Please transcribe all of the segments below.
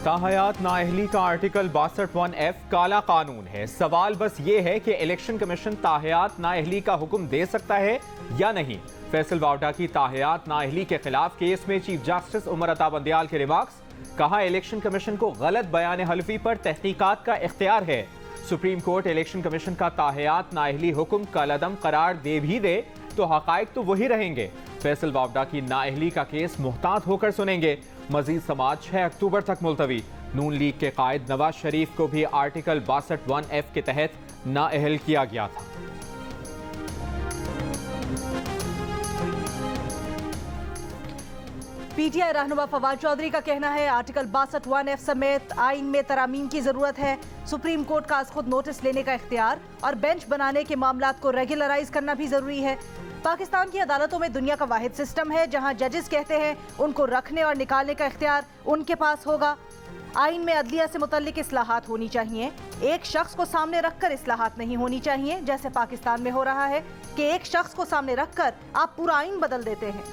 ताहयात नाअहली का article 62(1)F काला कानून है। सवाल बस ये है कि इलेक्शन कमीशन ताहयात नाअहली का हुक्म दे सकता है या नहीं। फैसल वावडा की ताहयात नाअहली के खिलाफ केस में चीफ जस्टिस उमर अता बंदियाल के रिमार्क्स। कहा, इलेक्शन कमीशन को गलत बयान हल्फी पर तहकीकात का इख्तियार है। सुप्रीम कोर्ट इलेक्शन कमीशन का ताहयात नाअहली हुक्म कलअदम करार दे भी दे तो हकायक तो वही रहेंगे। फैसल वावडा की नाअहली का केस मुहतात होकर सुनेंगे। मजीद समाअत 6 अक्टूबर तक मुलतवी। नून लीग के कायद नवाज शरीफ को भी आर्टिकल 62(1)F के तहत नाअहल किया गया था। पीटीआई रहनुमा फवाद चौधरी का कहना है आर्टिकल 62(1)F समेत आइन में तरामीम की जरूरत है। सुप्रीम कोर्ट का खुद नोटिस लेने का इख्तियार और बेंच बनाने के मामलात को रेगुलराइज करना भी जरूरी है। पाकिस्तान की अदालतों में दुनिया का वाहिद सिस्टम है जहां जजेस कहते हैं उनको रखने और निकालने का इख्तियार उनके पास होगा। आइन में अदलिया से मुतल्लिक इस्लाहात होनी चाहिए। एक शख्स को सामने रखकर इस्लाहात नहीं होनी चाहिए, जैसे पाकिस्तान में हो रहा है कि एक शख्स को सामने रखकर आप पूरा आइन बदल देते हैं।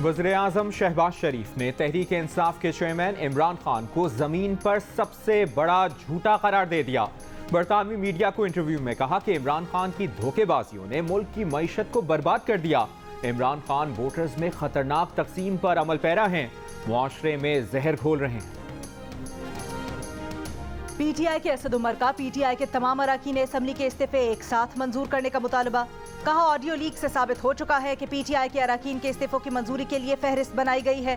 वज़ीर-ए-आज़म शहबाज शरीफ ने तहरीक इंसाफ के चेयरमैन इमरान खान को जमीन पर सबसे बड़ा झूठा करार दे दिया। बरतानवी मीडिया को इंटरव्यू में कहा कि इमरान खान की धोखेबाजियों ने मुल्क की मईशत को बर्बाद कर दिया। इमरान खान वोटर्स में खतरनाक तकसीम पर अमल पैरा हैं, मुआशरे में जहर घोल रहे हैं। पीटीआई के असद उमर का पीटीआई के तमाम अरकान असम्बली के इस्तीफे एक साथ मंजूर करने का मुतालबा। कहा, ऑडियो लीक से साबित हो चुका है कि पीटीआई के अरकान के इस्तीफों की मंजूरी के लिए फहरिस्त बनाई गई है।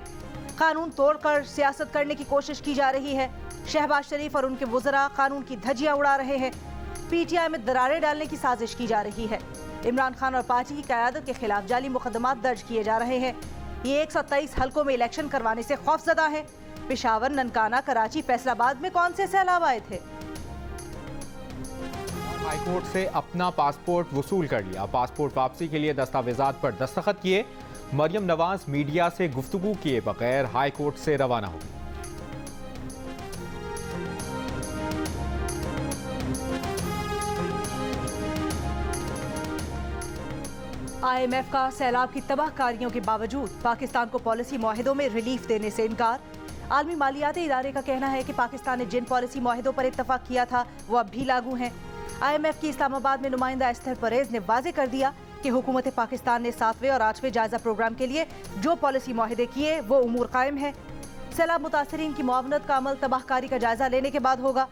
कानून तोड़कर सियासत करने की कोशिश की जा रही है। शहबाज शरीफ और उनके वुज़रा कानून की धज्जियां उड़ा रहे हैं। पीटीआई में दरारें डालने की साजिश की जा रही है। इमरान खान और पार्टी की क़यादत के खिलाफ जाली मुकदमात दर्ज किए जा रहे हैं। ये 123 हल्कों में इलेक्शन करवाने से खौफजदा है। पेशावर, ननकाना, कराची, फैसलाबाद में कौन से सैलाब आए थे? हाईकोर्ट से अपना पासपोर्ट वसूल कर लिया। पासपोर्ट वापसी के लिए दस्तावेजात पर दस्तखत किए। मरियम नवाज मीडिया से गुफ्तगू किए बगैर हाईकोर्ट से रवाना हो गई। IMF का सैलाब की तबाहकारियों के बावजूद पाकिस्तान को पॉलिसी मुआहिदों में रिलीफ देने से इनकार। आलमी मालियाती इदारे का कहना है कि पाकिस्तान ने जिन पॉलिसी मुआहिदों पर इत्तफाक किया था वो अब भी लागू हैं। IMF की इस्लामाबाद में नुमाइंदा एस्थर परेज ने वाजे कर दिया कि हुकूमत पाकिस्तान ने 7वें और 8वें जायजा प्रोग्राम के लिए जो पॉलिसी मुआहिदे किए वो उमूर कायम है। सैलाब मुतासरीन की मुआवनत का अमल तबाहकारी का जायजा लेने के बाद होगा।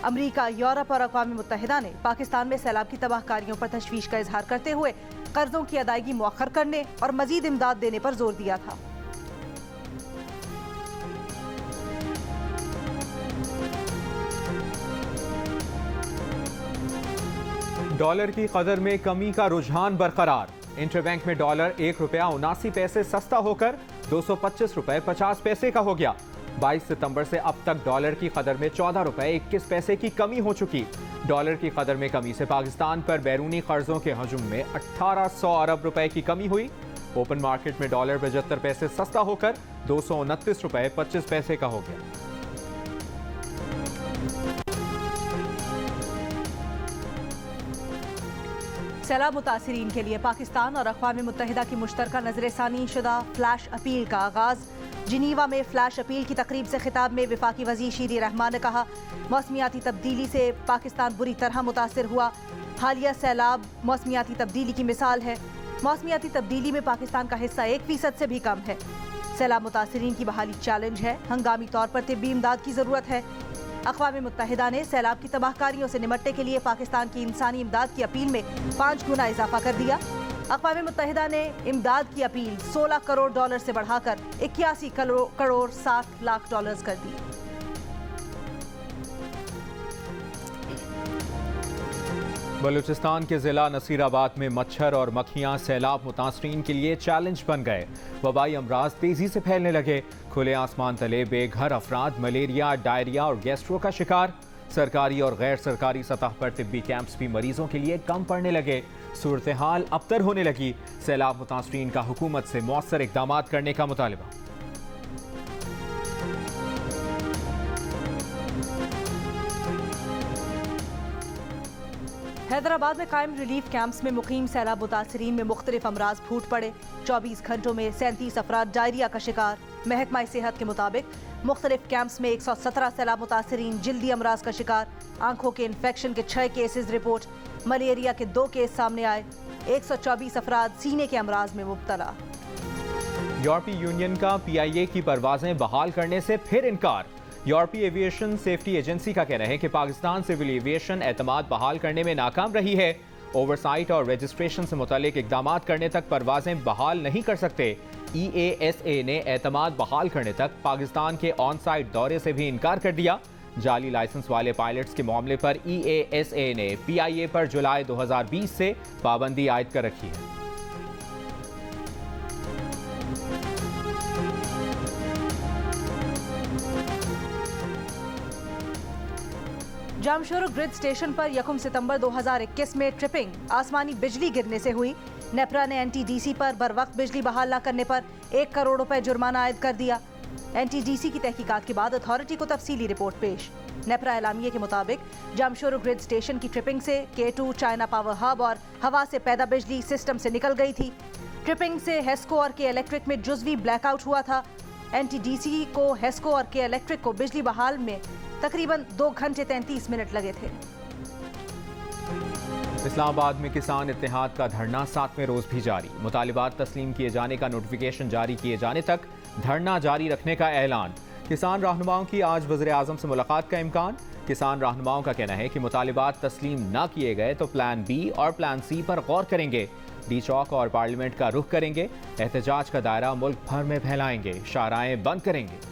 अमरीका, यूरोप और अक़वाम मुत्तहिदा ने पाकिस्तान में सैलाब की तबाहकारियों पर तशवीश का इजहार करते हुए कर्जों की अदायगी मुअख्खर करने और मजीद इमदाद देने पर जोर दिया था। डॉलर की कदर में कमी का रुझान बरकरार। इंटरबैंक में डॉलर ₹1.79 सस्ता होकर ₹225.50 का हो गया। 22 सितंबर से अब तक डॉलर की कदर में ₹14.21 की कमी हो चुकी। डॉलर की कदर में कमी से पाकिस्तान पर बैरूनी कर्जों के हजम में 1800 अरब रुपए की कमी हुई। ओपन मार्केट में डॉलर 75 पैसे सस्ता होकर ₹229.25 का हो गया। सैलाब मुतासरीन के लिए पाकिस्तान और अक़वाम मुत्तहिदा की मुश्तरका नज़रसानी शुदा फ्लैश अपील का आगाज़। जिनीवा में फ्लैश अपील की तकरीब से खिताब में वफाकी वज़ीर शीरी रहमान ने कहा, मौसमियाती तब्दीली से पाकिस्तान बुरी तरह मुतासिर हुआ। हालिया सैलाब मौसमियाती तब्दीली की मिसाल है। मौसमियाती तब्दीली में पाकिस्तान का हिस्सा 1% से भी कम है। सैलाब मुतासरीन की बहाली चैलेंज है। हंगामी तौर पर तिब्बी इमदाद की ज़रूरत है। अक़वाम मुत्तहिदा ने सैलाब की तबाहकारियों से निमटने के लिए पाकिस्तान की इंसानी इमदाद की अपील में 5 गुना इजाफा कर दिया। अक़वाम मुत्तहिदा ने इमदाद की अपील $16 करोड़ से बढ़ाकर 81 करोड़ 60 लाख डॉलर्स कर दी। बलूचिस्तान के ज़िला नसीराबाद में मच्छर और मक्खियां सैलाब मुतासरीन के लिए चैलेंज बन गए। वबाई अमराज तेजी से फैलने लगे। खुले आसमान तले बेघर अफराद मलेरिया, डायरिया और गैस्ट्रो का शिकार। सरकारी और गैर सरकारी सतह पर तिब्बी कैंप्स भी मरीजों के लिए कम पड़ने लगे। सूरत हाल अबतर होने लगी। सैलाब मुतासरीन का हुकूमत से मौसर इकदाम करने का मुतालबा। हैदराबाद में कायम रिलीफ कैंप्स में मुकीम सैलाब मुतासरीन में मुख्तलिफ अमराज फूट पड़े। 24 घंटों में 37 अफराद डायरिया का शिकार। महकमा सेहत के मुताबिक मुख्तलिफ कैंप्स में 117 सैलाब मुतासरीन जल्दी अमराज का शिकार। आंखों के इन्फेक्शन के 6 केसेस रिपोर्ट। मलेरिया के 2 केस सामने आए। 124 अफराद सीने के अमराज में मुब्तला। यूरोपीय यूनियन का PIA की परवाजें बहाल करने से फिर इनकार। यूरोपीय एविएशन सेफ्टी एजेंसी का कहना है कि पाकिस्तान सिविल एविएशन एतमाद बहाल करने में नाकाम रही है। ओवरसाइट और रजिस्ट्रेशन से मुतालिक इकदामात करने तक परवाजें बहाल नहीं कर सकते। EASA ने एतमाद बहाल करने तक पाकिस्तान के ऑन साइट दौरे से भी इनकार कर दिया। जाली लाइसेंस वाले पायलट्स के मामले पर EASA ने PIA पर जुलाई 2020 से पाबंदी आयद कर रखी है। जामशोर ग्रिड स्टेशन पर 1 सितंबर 2021 में ट्रिपिंग आसमानी बिजली गिरने से हुई। नेपरा ने NTDC पर बर वक्त बिजली बहाल न करने पर 1 करोड़ रुपए जुर्माना आयद कर दिया। NTDC की तहकीकात के बाद अथॉरिटी को तफसीली रिपोर्ट पेश। नेपरा एलामिये के मुताबिक जामशोर ग्रिड स्टेशन की ट्रिपिंग से K2 चाइना पावर हब और हवा से पैदा बिजली सिस्टम से निकल गई थी। ट्रिपिंग से हेस्को और के इलेक्ट्रिक में जुज़वी ब्लैकआउट हुआ था। NTDC को हेस्को और के इलेक्ट्रिक को बिजली बहाल में तकरीबन 2 घंटे 33 मिनट लगे थे। इस्लामाबाद में किसान इत्तेहाद का धरना 7वें रोज भी जारी। मुतालिबात तस्लीम किए जाने का नोटिफिकेशन जारी किए जाने तक धरना जारी रखने का ऐलान। किसान रहनुमाओं की आज वज़ीर आज़म से मुलाकात का इम्कान। किसान रहनुमाओं का कहना है कि मुतालिबात तस्लीम न किए गए तो प्लान B और प्लान C पर गौर करेंगे। डी चौक और पार्लियामेंट का रुख करेंगे। एहतजाज का दायरा मुल्क भर में फैलाएंगे। शाराएं बंद करेंगे।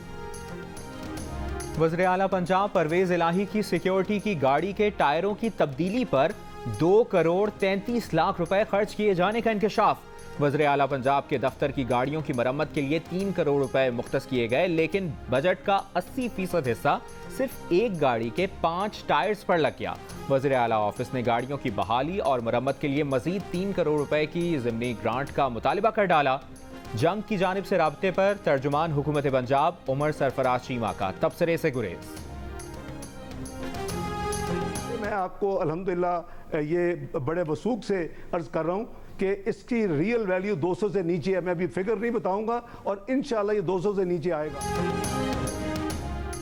वज़ीर आला पंजाब परवेज इलाही की सिक्योरिटी की गाड़ी के टायरों की तब्दीली पर 2 करोड़ 33 लाख रुपए खर्च किए जाने का इंकशाफ। वज़ीर आला पंजाब के दफ्तर की गाड़ियों की मरम्मत के लिए 3 करोड़ रुपए मुख्तस किए गए, लेकिन बजट का 80% हिस्सा सिर्फ एक गाड़ी के 5 टायर्स पर लग गया। वज़ीर आला ऑफिस ने गाड़ियों की बहाली और मरम्मत के लिए मजीद 3 करोड़ रुपए की ज़िमनी ग्रांट का मुतालिबा कर डाला। जंग की जानिब से राब्ते पर तर्जुमान हुकूमत पंजाब उमर सरफराज चीमा का तबसरे से गुरेज। मैं आपको अल्हम्दुलिल्लाह ये बड़े वसूख से अर्ज कर रहा हूँ कि इसकी रियल वैल्यू 200 से नीचे है। मैं अभी फिगर नहीं बताऊंगा और इंशाल्लाह ये 200 से नीचे आएगा।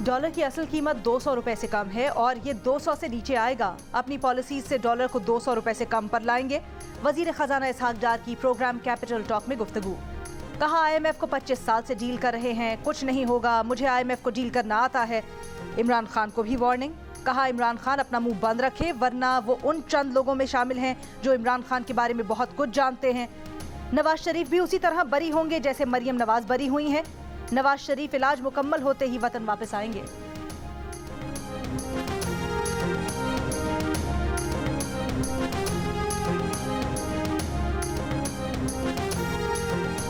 डॉलर की असल कीमत 200 रुपए से कम है और ये 200 से नीचे आएगा। अपनी पॉलिसीज से डॉलर को 200 रुपए से कम पर लाएंगे। वजीर खजाना इसहाक डार की प्रोग्राम कैपिटल टॉक में गुफ्तगू। कहा IMF को 25 साल से डील कर रहे हैं, कुछ नहीं होगा, मुझे IMF को डील करना आता है। इमरान खान को भी वार्निंग। कहा इमरान खान अपना मुंह बंद रखे वरना वो उन चंद लोगों में शामिल हैं जो इमरान खान के बारे में बहुत कुछ जानते हैं। नवाज शरीफ भी उसी तरह बरी होंगे जैसे मरियम नवाज बरी हुई हैं। नवाज शरीफ इलाज मुकम्मल होते ही वतन वापस आएंगे।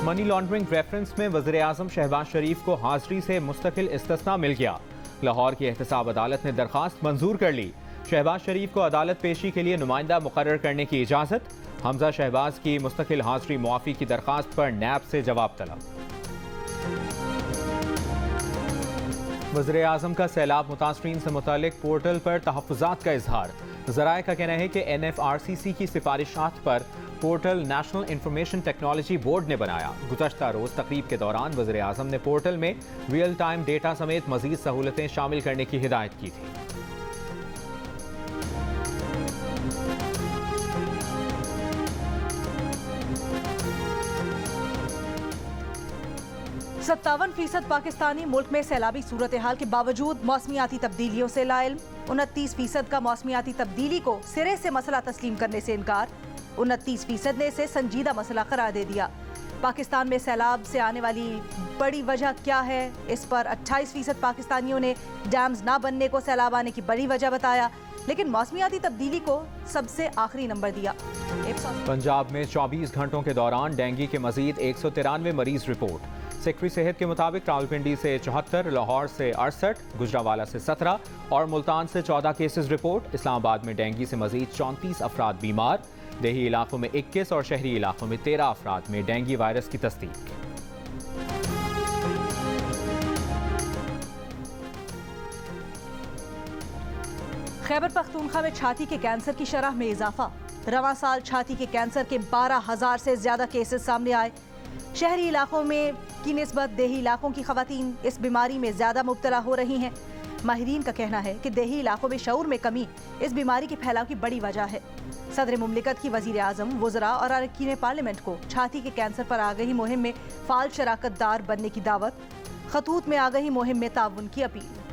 मनी लॉन्ड्रिंग रेफरेंस में वज़ीर आज़म शहबाज शरीफ को हाजिरी से मुस्तकिल इस्तिस्ना मिल गया। लाहौर की एहतसाब अदालत ने दरखास्त मंजूर कर ली। शहबाज शरीफ को अदालत पेशी के लिए नुमाइंदा मुकर्रर करने की इजाज़त। हमजा शहबाज की मुस्तकिल हाजिरी मुआफ़ी की दरखास्त पर नैब से जवाब तलब। वज़ीर आज़म का सैलाब मुतासरीन से मुतालिक पोर्टल पर तहफ़्फ़ुज़ात का इजहार। ज़राए का कहना है कि NFRCC की सिफारिशात पर portal national information technology board ने बनाया। गुज़श्ता रोज़ तकरीब के दौरान वज़ीर आज़म ने पोर्टल में रियल टाइम डेटा समेत मज़ीद सहूलतें शामिल करने की हिदायत की थी। सत्तावन % पाकिस्तानी मुल्क में सैलाबी सूरत हाल के बावजूद मौसमियाती तब्दीलियों से लाइल्म। 29% का मौसमियाती तब्दीली को सिरे से मसला तस्लीम करने से इनकार। 29% ने इसे संजीदा मसला करार दे दिया। पाकिस्तान में सैलाब से आने वाली बड़ी वजह क्या है, इस पर 28% पाकिस्तानियों ने डैम्स ना बनने को सैलाब आने की बड़ी वजह बताया, लेकिन मौसमियाती तब्दीली को सबसे आखिरी नंबर दिया। पंजाब में 24 घंटों के दौरान डेंगू के मजीद 193 मरीज रिपोर्ट। सेक्रेटरी सेहत के मुताबिक रावलपिंडी से 74, लाहौर से 68, गुजरावाला से 17 और मुल्तान से 14 केसेस रिपोर्ट। इस्लामाबाद में डेंगू से मजीद 34 अफराद बीमार। देही इलाकों में 21 और शहरी इलाकों में 13 अफराद में डेंगू वायरस की तस्दीक। खैबर पख्तूनख्वा में छाती के कैंसर की शरह में इजाफा। रवां साल छाती के कैंसर के 12,000 से ज्यादा केसेस सामने आए। शहरी इलाकों में की निस्बत देही इलाकों की खवातीन इस बीमारी में ज्यादा मुब्तला हो रही हैं। माहिरीन का कहना है कि देही इलाकों में शऊर में कमी इस बीमारी के फैलाव की बड़ी वजह है। सदर मुमलिकत की वजीर आजम, वज़रा और अरकान पार्लियामेंट को छाती के कैंसर पर आगाही मुहिम में फाल शराकतदार बनने की दावत। खतूत में आगाही मुहिम में ताउन की अपील।